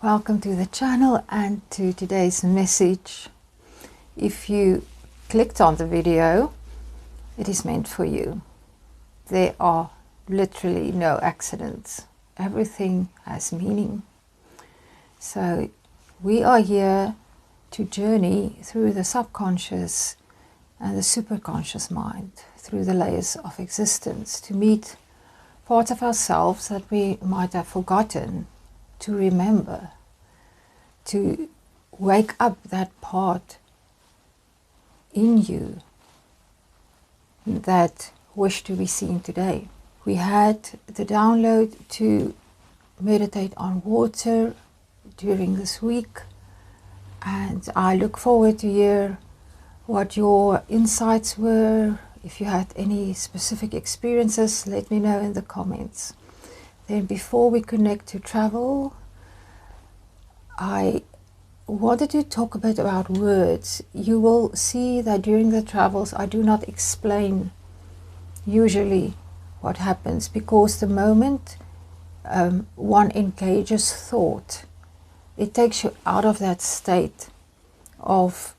Welcome to the channel and to today's message. If you clicked on the video, it is meant for you. There are literally no accidents. Everything has meaning. So we are here to journey through the subconscious and the superconscious mind, through the layers of existence, to meet parts of ourselves that we might have forgotten, to remember, to wake up that part in you that wish to be seen today. We had the download to meditate on water during this week, and I look forward to hear what your insights were. If you had any specific experiences, let me know in the comments. Then before we connect to travel, I wanted to talk a bit about words. You will see that during the travels I do not explain usually what happens, because the moment one engages thought, it takes you out of that state of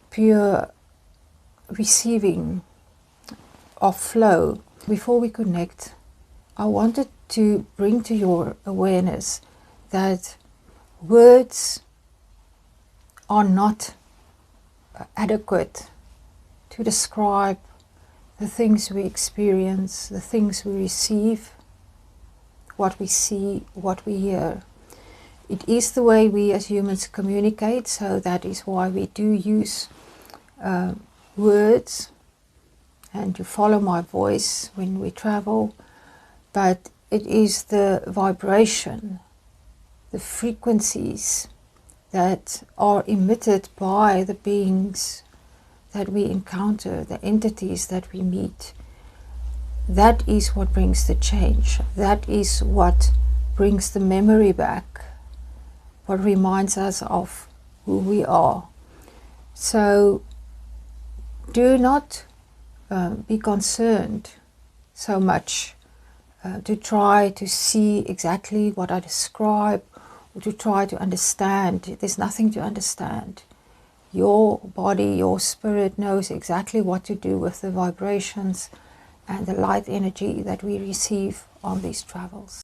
pure receiving, of flow. Before we connect, I wanted to bring to your awareness that words are not adequate to describe the things we experience, the things we receive, what we see, what we hear. It is the way we as humans communicate, so that is why we do use words, and you follow my voice when we travel. But it is the vibration, the frequencies that are emitted by the beings that we encounter, the entities that we meet. That is what brings the change. That is what brings the memory back, what reminds us of who we are. So do not be concerned so much to try to see exactly what I describe, or to try to understand. There's nothing to understand. Your body, your spirit knows exactly what to do with the vibrations and the light energy that we receive on these travels.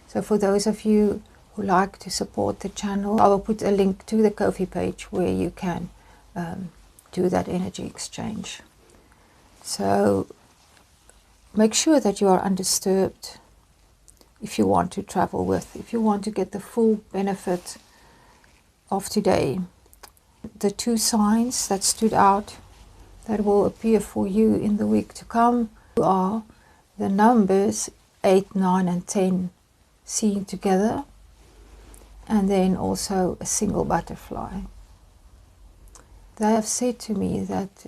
So for those of you who like to support the channel, I will put a link to the Ko-fi page where you can do that energy exchange. So make sure that you are undisturbed if you want to travel with, if you want to get the full benefit of today. The two signs that stood out that will appear for you in the week to come are the numbers 8, 9 and 10 seen together, and then also a single butterfly. They have said to me that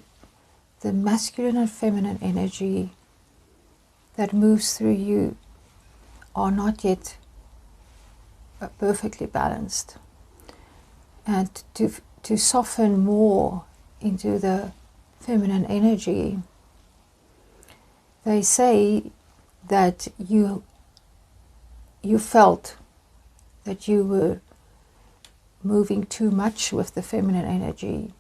the masculine and feminine energy that moves through you are not yet perfectly balanced, and to soften more into the feminine energy. They say that you felt that you were moving too much with the feminine energy,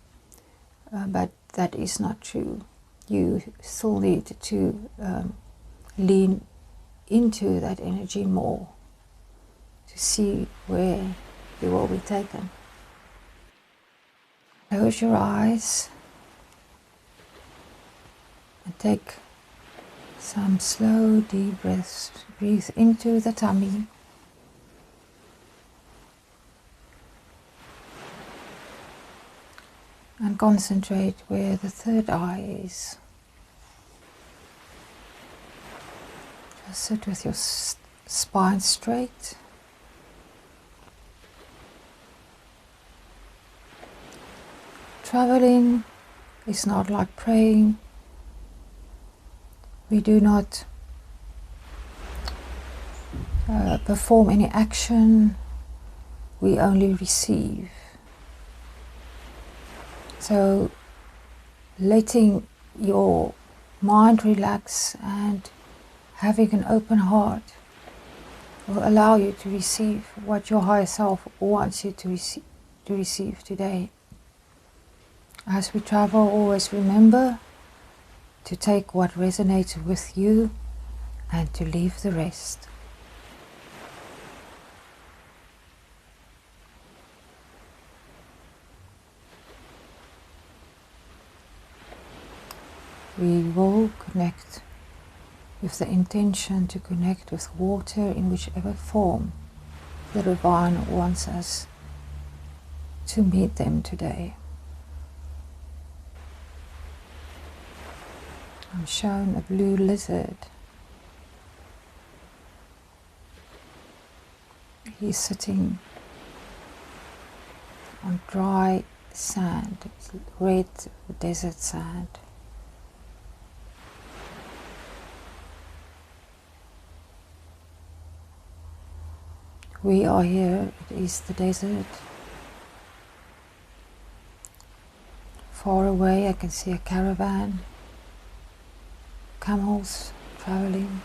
but that is not true. You still need to lean into that energy more to see where you will be taken. Close your eyes and take some slow, deep breaths. Breathe into the tummy. And concentrate where the third eye is. Just sit with your spine straight. Traveling is not like praying. We do not perform any action. We only receive. So letting your mind relax and having an open heart will allow you to receive what your higher self wants you to receive today. As we travel, always remember to take what resonates with you and to leave the rest. We will connect with the intention to connect with water in whichever form the Divine wants us to meet them today. I'm shown a blue lizard. He's sitting on dry sand, red desert sand. We are here, it is the desert. Far away I can see a caravan, camels traveling.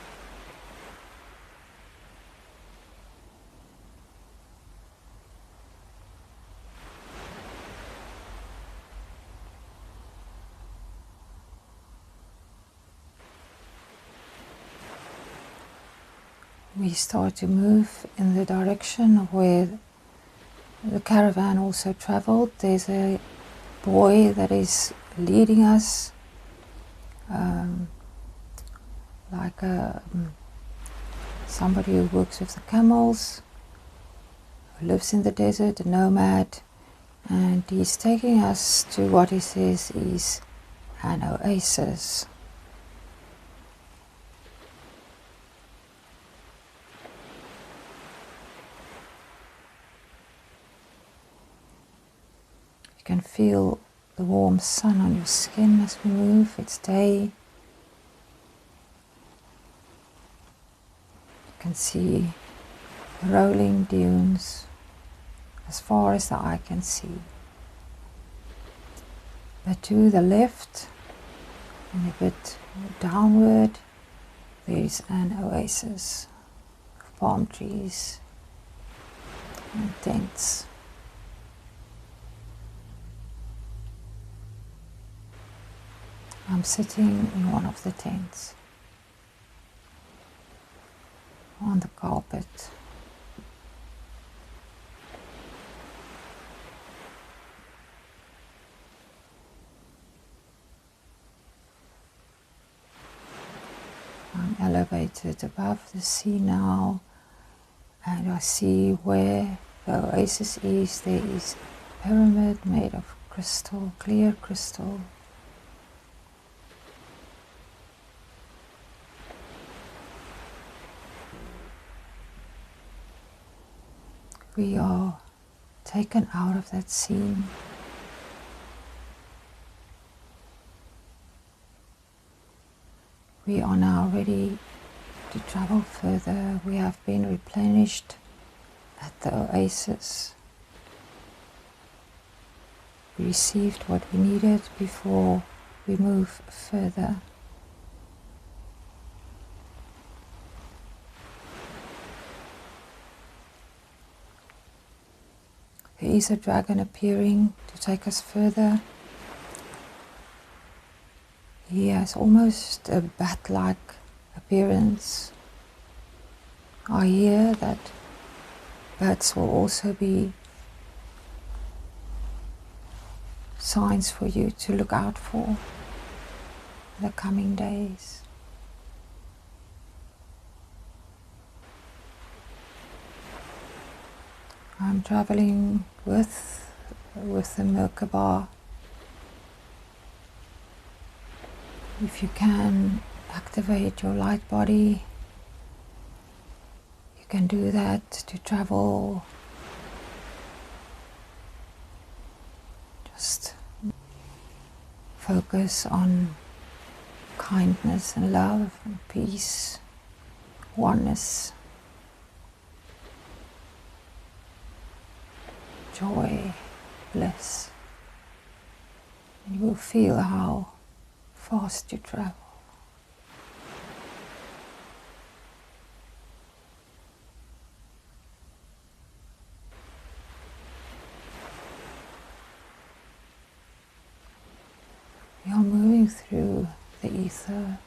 We start to move in the direction where the caravan also traveled. There's a boy that is leading us, like somebody who works with the camels, who lives in the desert, a nomad, and he's taking us to what he says is an oasis. You can feel the warm sun on your skin as we move. It's day. You can see rolling dunes as far as the eye can see. But to the left and a bit downward, there is an oasis of palm trees and tents. I'm sitting in one of the tents on the carpet. I'm elevated above the sea now, and I see where the oasis is. There is a pyramid made of crystal, clear crystal. We are taken out of that scene. We are now ready to travel further. We have been replenished at the oasis. We received what we needed before we move further. There is a dragon appearing to take us further. He has almost a bat-like appearance. I hear that bats will also be signs for you to look out for in the coming days. I'm traveling with the Merkaba. If you can activate your light body, you can do that to travel. Just focus on kindness and love and peace, oneness, joy, bliss. And you will feel how fast you travel. moving through the ether.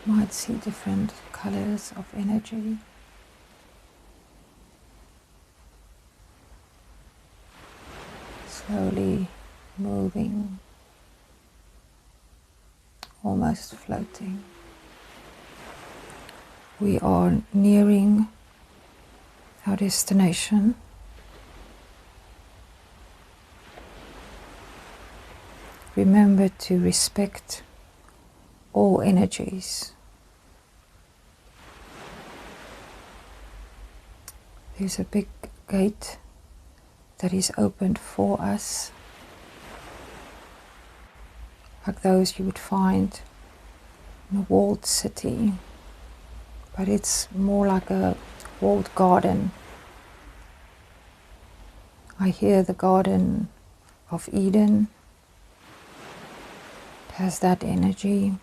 You might see different colors of energy. Slowly moving, almost floating. We are nearing our destination. Remember to respect all energies. There's a big gate that is opened for us, like those you would find in a walled city, but it's more like a walled garden. I hear the Garden of Eden. It has that energy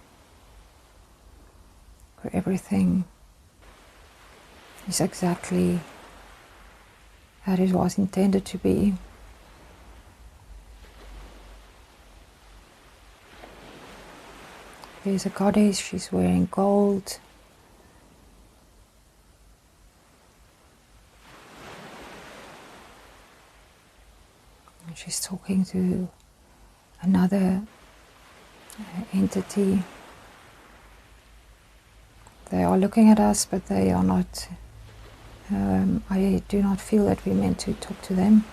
where everything is exactly as it was intended to be. There's a goddess, she's wearing gold. And she's talking to another entity. They are looking at us, but they are not. I do not feel that we're meant to talk to them.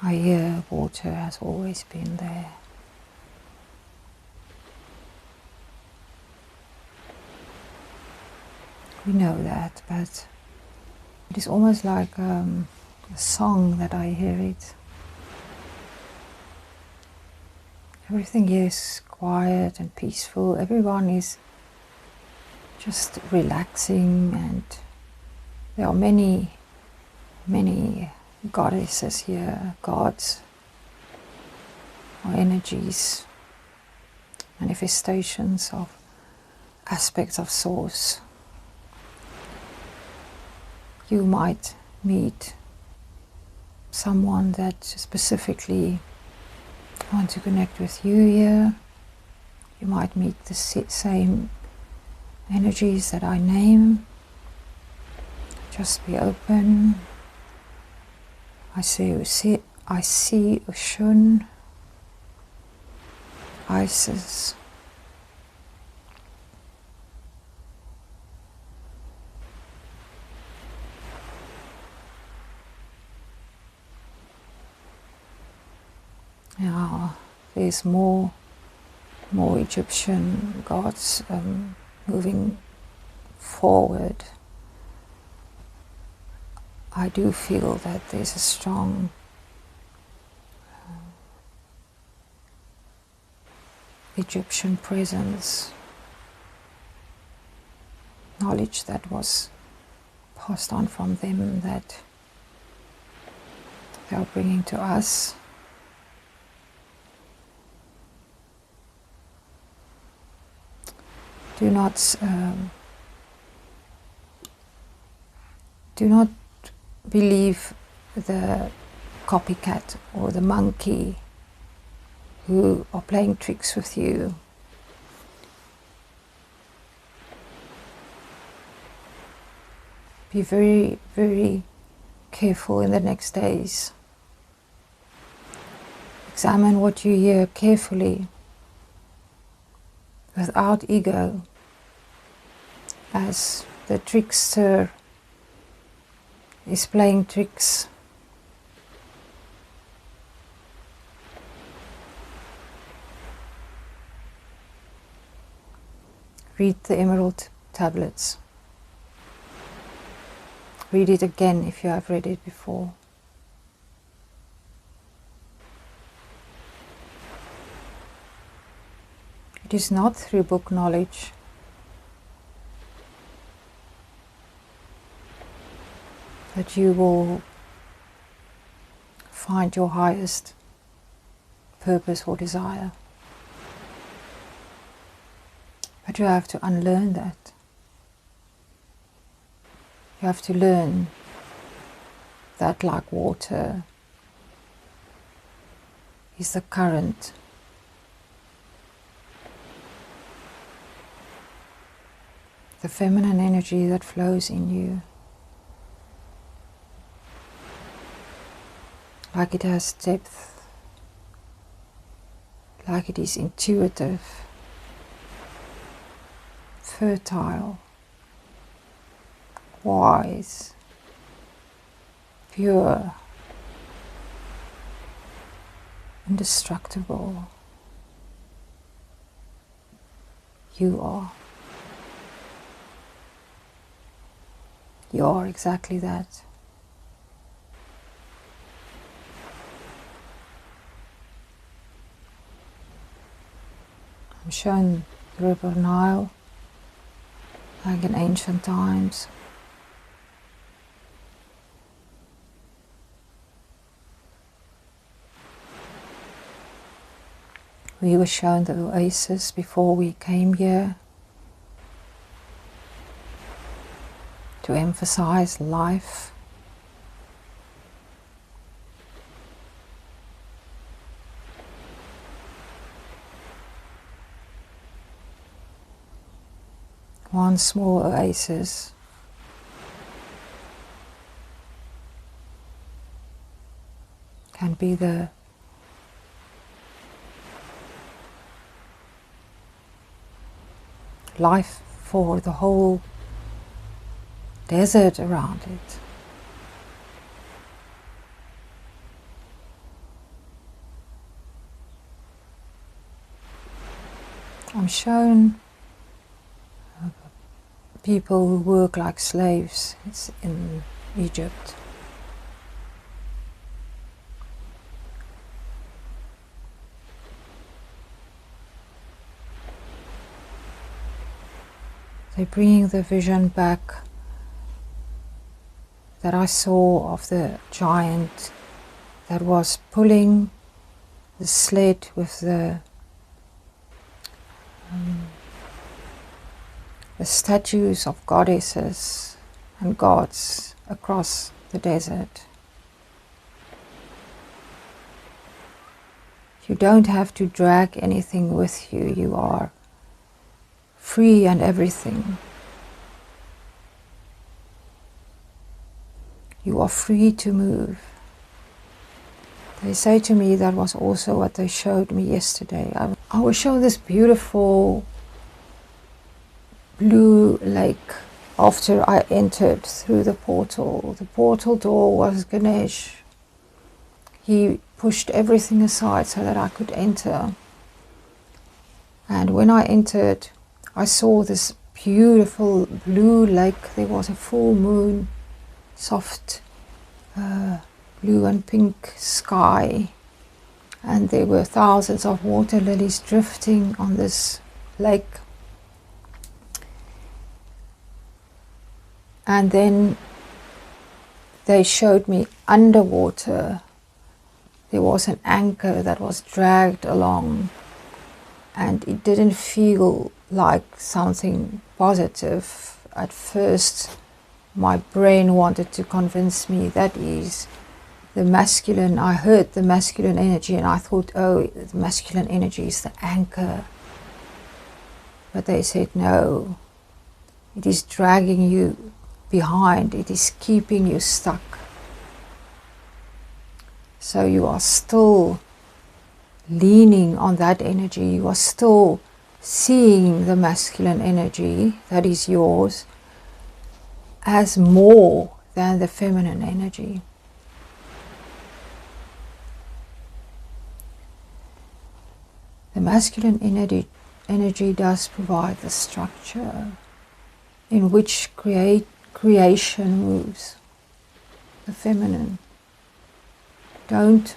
I hear water has always been there. We know that, but it is almost like a song that I hear it. Everything here is quiet and peaceful. Everyone is just relaxing, and there are many goddesses here, gods or energies, manifestations of aspects of source. You might meet someone that specifically wants to connect with you here. You might meet the same energies that I name. Just be open. I see Oshun, Isis, now there's more Egyptian gods moving forward. I do feel that there's a strong Egyptian presence, knowledge that was passed on from them that they are bringing to us. Do not believe the copycat or the monkey who are playing tricks with you. Be very, very careful in the next days. Examine what you hear carefully, without ego, as the trickster is playing tricks. Read the Emerald Tablets. Read it again if you have read it before. It is not through book knowledge that you will find your highest purpose or desire. But you have to unlearn that. You have to learn that, like water is the current. The feminine energy that flows in you. Like it has depth. Like it is intuitive. Fertile. Wise. Pure. Indestructible. You are. You are exactly that. I'm shown the River Nile, like in ancient times. We were shown the oasis before we came here to emphasize life. One small oasis can be the life for the whole desert around it. I'm shown people who work like slaves. It's in Egypt. They bring the vision back that I saw of the giant that was pulling the sled with the statues of goddesses and gods across the desert. You don't have to drag anything with you. You are free and everything. You are free to move. They say to me that was also what they showed me yesterday. I was shown this beautiful blue lake after I entered through the portal. The portal door was Ganesh. He pushed everything aside so that I could enter. And when I entered, I saw this beautiful blue lake. There was a full moon, soft blue and pink sky, and there were thousands of water lilies drifting on this lake. And then they showed me underwater there was an anchor that was dragged along, and it didn't feel like something positive. At first my brain wanted to convince me that is the masculine. I heard the masculine energy and I thought, oh, the masculine energy is the anchor. But they said no, it is dragging you behind, it is keeping you stuck. So you are still leaning on that energy, you are still seeing the masculine energy that is yours as more than the feminine energy. The masculine energy does provide the structure in which creation moves. The feminine. Don't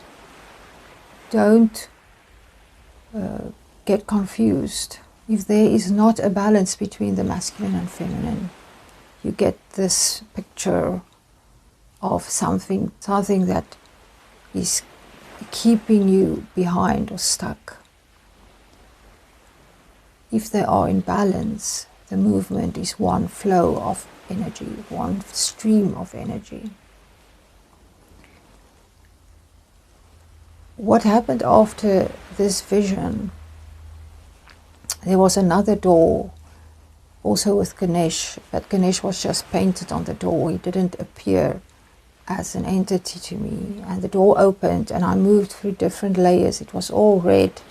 get confused. If there is not a balance between the masculine and feminine, you get this picture of something that is keeping you behind or stuck. if they are in balance, the movement is one flow of energy, one stream of energy. What happened after this vision, there was another door, also with Ganesh, but Ganesh was just painted on the door. He didn't appear as an entity to me. And the door opened and I moved through different layers. It was all red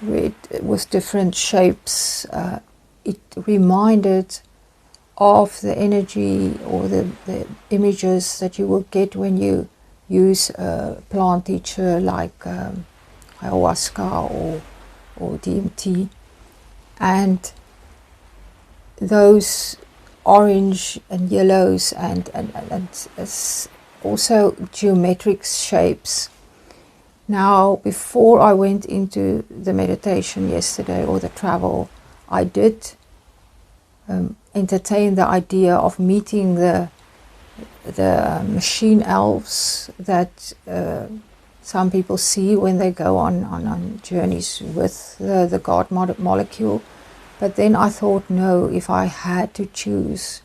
with different shapes. It reminded of the energy or the images that you will get when you use a plant teacher like ayahuasca or DMT. And those orange and yellows and also geometric shapes. Now, before I went into the meditation yesterday or the travel, I did entertain the idea of meeting the machine elves that some people see when they go on journeys with the God molecule. But then I thought, no, if I had to choose,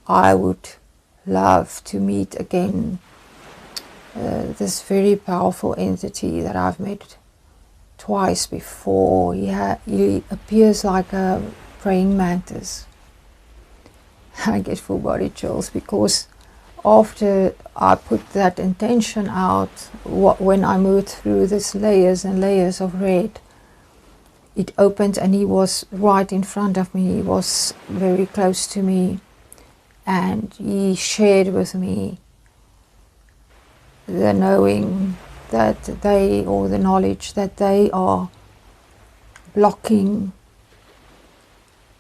I would love to meet again this very powerful entity that I've met twice before. He appears like a praying mantis. I get full body chills because after I put that intention out, when I moved through these layers and layers of red, it opened and he was right in front of me. He was very close to me and he shared with me the knowing that they, or the knowledge that they are blocking,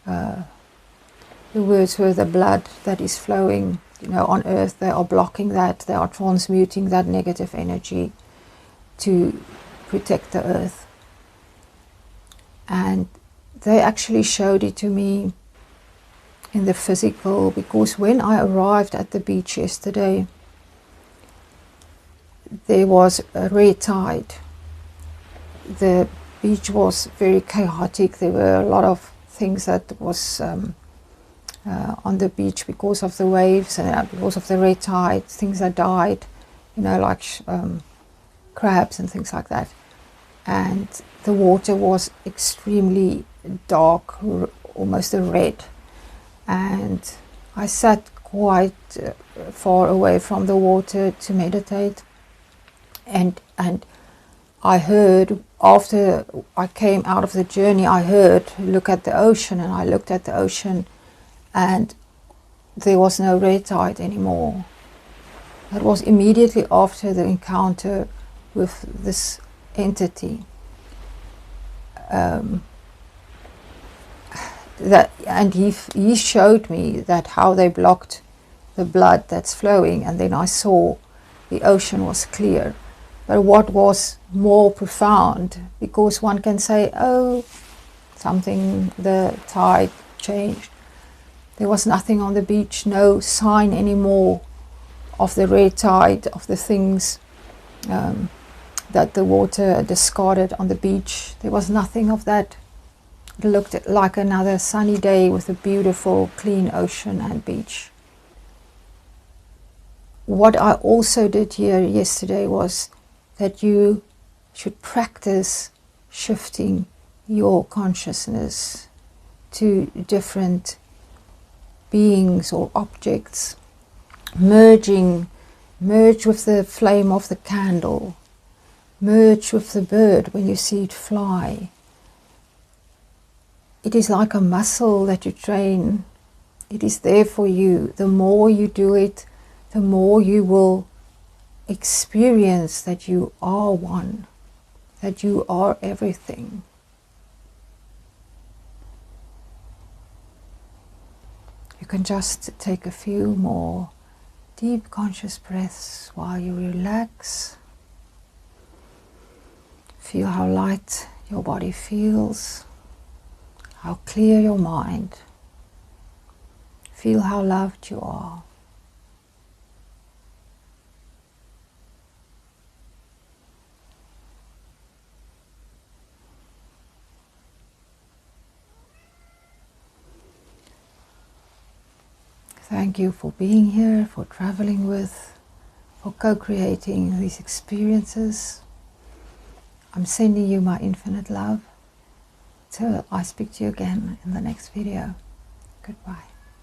the words were the blood that is flowing, on earth. They are blocking that. They are transmuting that negative energy to protect the earth. And they actually showed it to me in the physical, because when I arrived at the beach yesterday, there was a red tide. The beach was very chaotic. There were a lot of things that was on the beach because of the waves and because of the red tide, things that died, like crabs and things like that. And the water was extremely dark, almost a red. And I sat quite far away from the water to meditate. And I heard, after I came out of the journey, I heard, look at the ocean, and I looked at the ocean and there was no red tide anymore. That was immediately after the encounter with this entity. And he showed me that how they blocked the blood that's flowing, and then I saw the ocean was clear. But what was more profound, because one can say, oh, the tide changed. There was nothing on the beach, no sign anymore of the red tide, of the things that the water discarded on the beach. There was nothing of that. It looked like another sunny day with a beautiful, clean ocean and beach. What I also did here yesterday was that you should practice shifting your consciousness to different beings or objects, merge with the flame of the candle, merge with the bird when you see it fly. It is like a muscle that you train. It is there for you. The more you do it, the more you will experience that you are one, that you are everything. You can just take a few more deep conscious breaths while you relax. Feel how light your body feels, how clear your mind. Feel how loved you are. Thank you for being here, for traveling with, for co-creating these experiences. I'm sending you my infinite love. So I speak to you again in the next video. Goodbye.